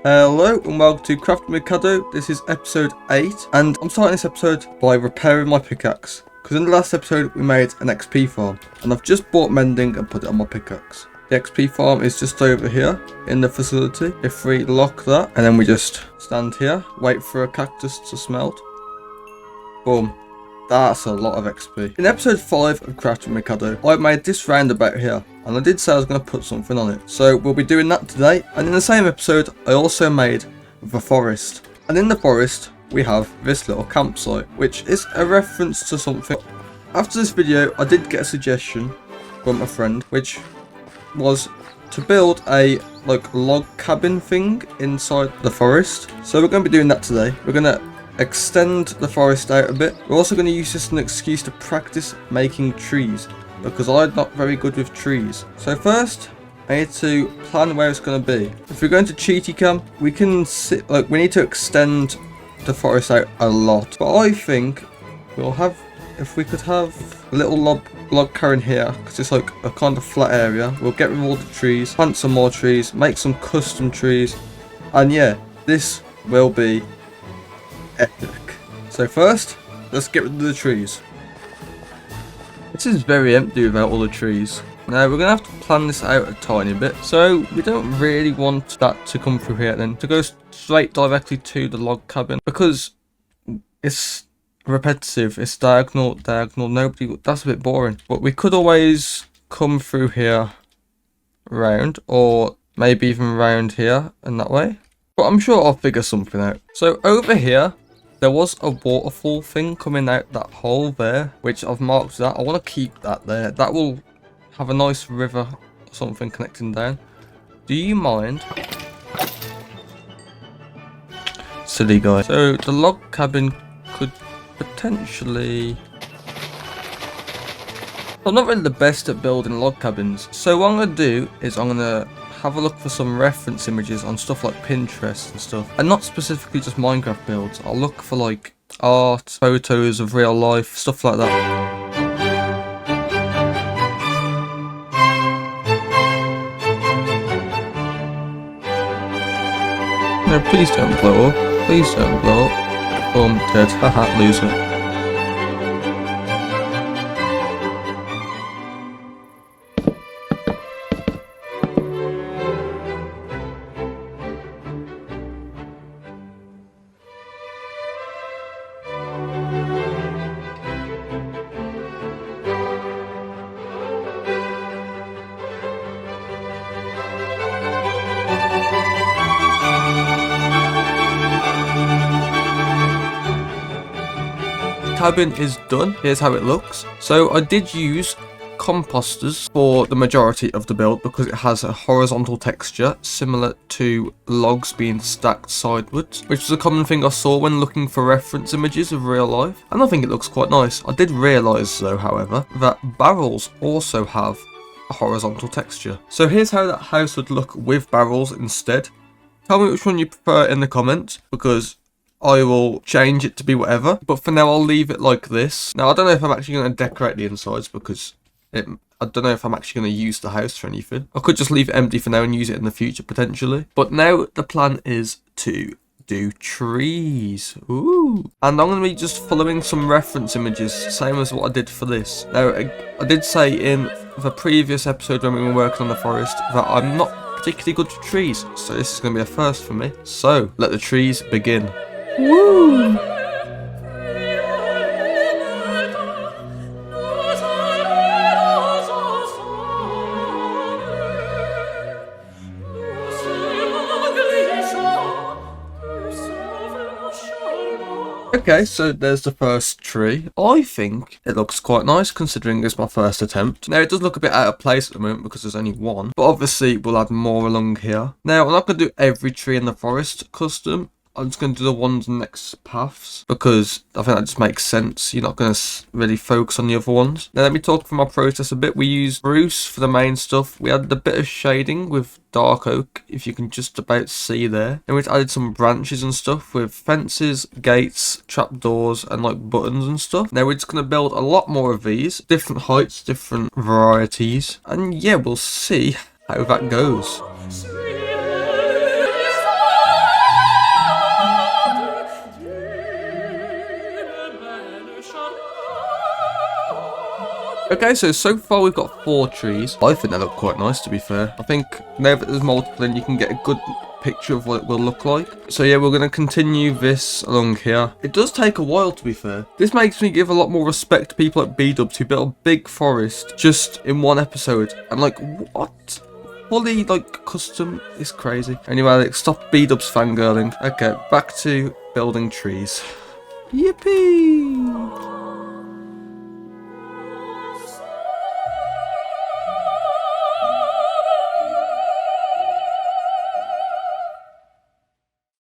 Hello and welcome to Crafting with Caddo. This is episode 8 and I'm starting this episode by repairing my pickaxe because in the last episode we made an XP farm and I've just bought mending and put it on my pickaxe. The XP farm is just over here in the facility. If we lock that and then we just stand here, wait for a cactus to smelt. Boom. That's a lot of XP. In episode 5 of Crafting with Caddo, I made this roundabout here, and I did say I was going to put something on it. So we'll be doing that today. And in the same episode, I also made the forest. And in the forest, we have this little campsite, which is a reference to something. After this video, I did get a suggestion from a friend, which was to build a log cabin thing inside the forest. So we're going to be doing that today. We're going to extend the forest out a bit. We're also going to use this as an excuse to practice making trees because I'm not very good with trees. So first I need to plan where it's going to be. If we're going to cheaty camp, we can sit we need to extend the forest out a lot, but I think we'll have, if we could have a little log carrying here because it's like a kind of flat area. We'll get rid of all the trees, plant some more trees, make some custom trees, and yeah, this will be epic. So first, let's get rid of the trees. This is very empty without all the trees. Now we're going to have to plan this out a tiny bit. So we don't really want that to come through here then, to go straight directly to the log cabin because it's repetitive, it's diagonal, nobody, that's a bit boring. But we could always come through here round, or maybe even round here and that way. But I'm sure I'll figure something out. So over here, there was a waterfall thing coming out that hole there, which I've marked that. I want to keep that there. That will have a nice river or something connecting down. Do you mind? Silly guy. So the log cabin could potentially... I'm not really the best at building log cabins. So what I'm going to do is I'm going to have a look for some reference images on stuff like Pinterest and stuff, and not specifically just Minecraft builds. I'll look for like art, photos of real life, stuff like that. No, please don't blow up. Please don't blow up. Boom, dead. Haha, loser. Cabin is done. Here's how it looks. So I did use composters for the majority of the build because it has a horizontal texture similar to logs being stacked sideways, which was a common thing I saw when looking for reference images of real life, and I think it looks quite nice. I did realise though, however, that barrels also have a horizontal texture. So here's how that house would look with barrels instead. Tell me which one you prefer in the comments, because I will change it to be whatever, but for now I'll leave it like this. Now I don't know if I'm actually going to decorate the insides because I don't know if I'm actually going to use the house for anything. I could just leave it empty for now and use it in the future potentially. But now the plan is to do trees. Ooh. And I'm going to be just following some reference images, same as what I did for this. Now I did say in the previous episode when we were working on the forest that I'm not particularly good with trees, so this is going to be a first for me. So let the trees begin. Woo! Okay, so there's the first tree. I think it looks quite nice considering it's my first attempt. Now it does look a bit out of place at the moment because there's only one, but obviously we'll add more along here. Now I'm not going to do every tree in the forest custom. I'm just going to do the ones next paths because I think that just makes sense. You're not going to really focus on the other ones. Now let me talk through my process a bit. We used spruce for the main stuff. We added a bit of shading with dark oak, if you can just about see there. And we added some branches and stuff with fences, gates, trapdoors and like buttons and stuff. Now we're just going to build a lot more of these. Different heights, different varieties. And yeah, we'll see how that goes. Okay, so far we've got 4 trees. I think they look quite nice, to be fair. I think now that there's multiple in, you can get a good picture of what it will look like. So yeah, we're going to continue this along here. It does take a while, to be fair. This makes me give a lot more respect to people like B-Dubs who built a big forest just in one episode. And like, what? Fully like custom is crazy. Anyway, Alex, stop B-Dubs fangirling. Okay, back to building trees. Yippee!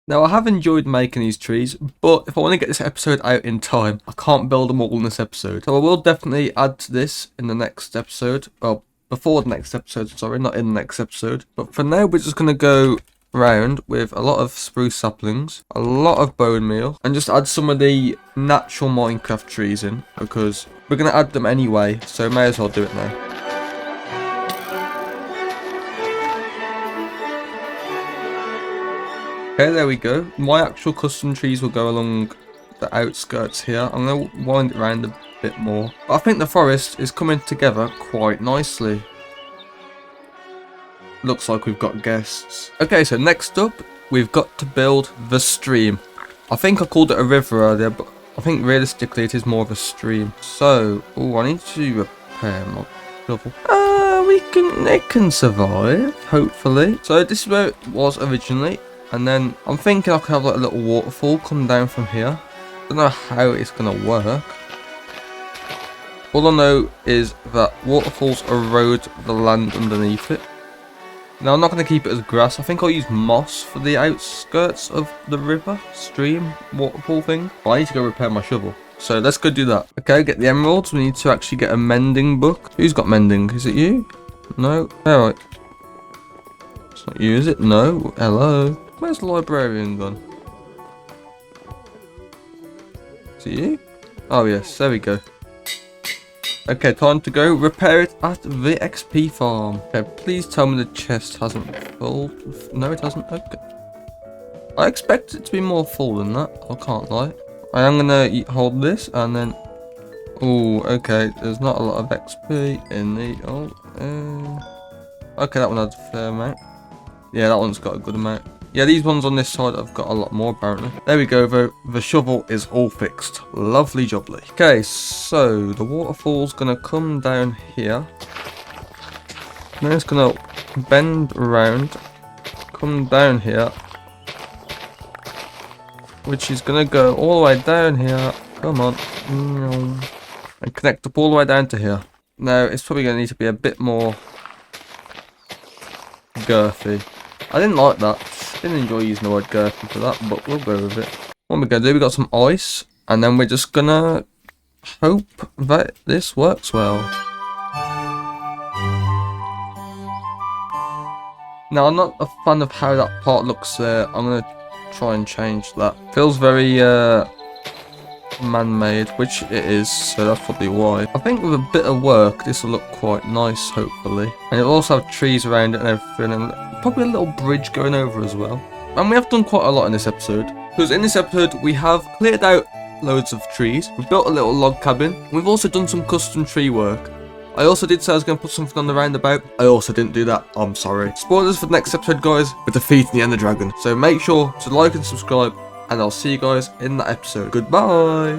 Now, I have enjoyed making these trees, but if I want to get this episode out in time, I can't build them all in this episode. So I will definitely add to this in the next episode. Well, before the next episode, sorry, not in the next episode. But for now, we're just going to go round with a lot of spruce saplings, a lot of bone meal, and just add some of the natural Minecraft trees in, because we're going to add them anyway, so may as well do it now. Okay, there we go. My actual custom trees will go along the outskirts here. I'm going to wind it around a bit more. But I think the forest is coming together quite nicely. Looks like we've got guests. Okay, so next up, we've got to build the stream. I think I called it a river earlier, but I think realistically it is more of a stream. So, oh, I need to repair my shovel. It can survive, hopefully. So this is where it was originally. And then I'm thinking I could have like a little waterfall come down from here. Don't know how it's gonna work. All I know is that waterfalls erode the land underneath it. Now I'm not gonna keep it as grass. I think I'll use moss for the outskirts of the river, stream, waterfall thing. But I need to go repair my shovel. So let's go do that. Okay, get the emeralds. We need to actually get a mending book. Who's got mending? Is it you? No? Alright. It's not you, is it? No. Hello. Where's the librarian gone? Is it you? Oh yes, there we go. Okay, time to go repair it at the XP farm. Okay, please tell me the chest hasn't full. No, it hasn't. Okay. I expect it to be more full than that. I can't lie. I am gonna hold this and then. Oh, okay. There's not a lot of XP in the. Okay, that one has a fair amount. Yeah, that one's got a good amount. Yeah, these ones on this side have got a lot more apparently. There we go though, the shovel is all fixed. Lovely jubbly. Okay, so the waterfall's gonna come down here. Then it's gonna bend around, come down here. Which is gonna go all the way down here. Come on. And connect up all the way down to here. Now, it's probably gonna need to be a bit more girthy. I didn't like that. Didn't enjoy using the word girthy for that, but we'll go with it. What we're going to do, we got some ice, and then we're just going to hope that this works well. Now, I'm not a fan of how that part looks there. I'm going to try and change that. Feels very man-made, which it is, so that's probably why. I think with a bit of work, this will look quite nice, hopefully. And it'll also have trees around it and everything, and probably a little bridge going over as well. And we have done quite a lot in this episode, because in this episode we have cleared out loads of trees, we've built a little log cabin, we've also done some custom tree work. I also did say I was going to put something on the roundabout. I also didn't do that. I'm sorry. Spoilers for the next episode, guys. We're defeating the Ender Dragon. So make sure to like and subscribe, and I'll see you guys in that episode. Goodbye.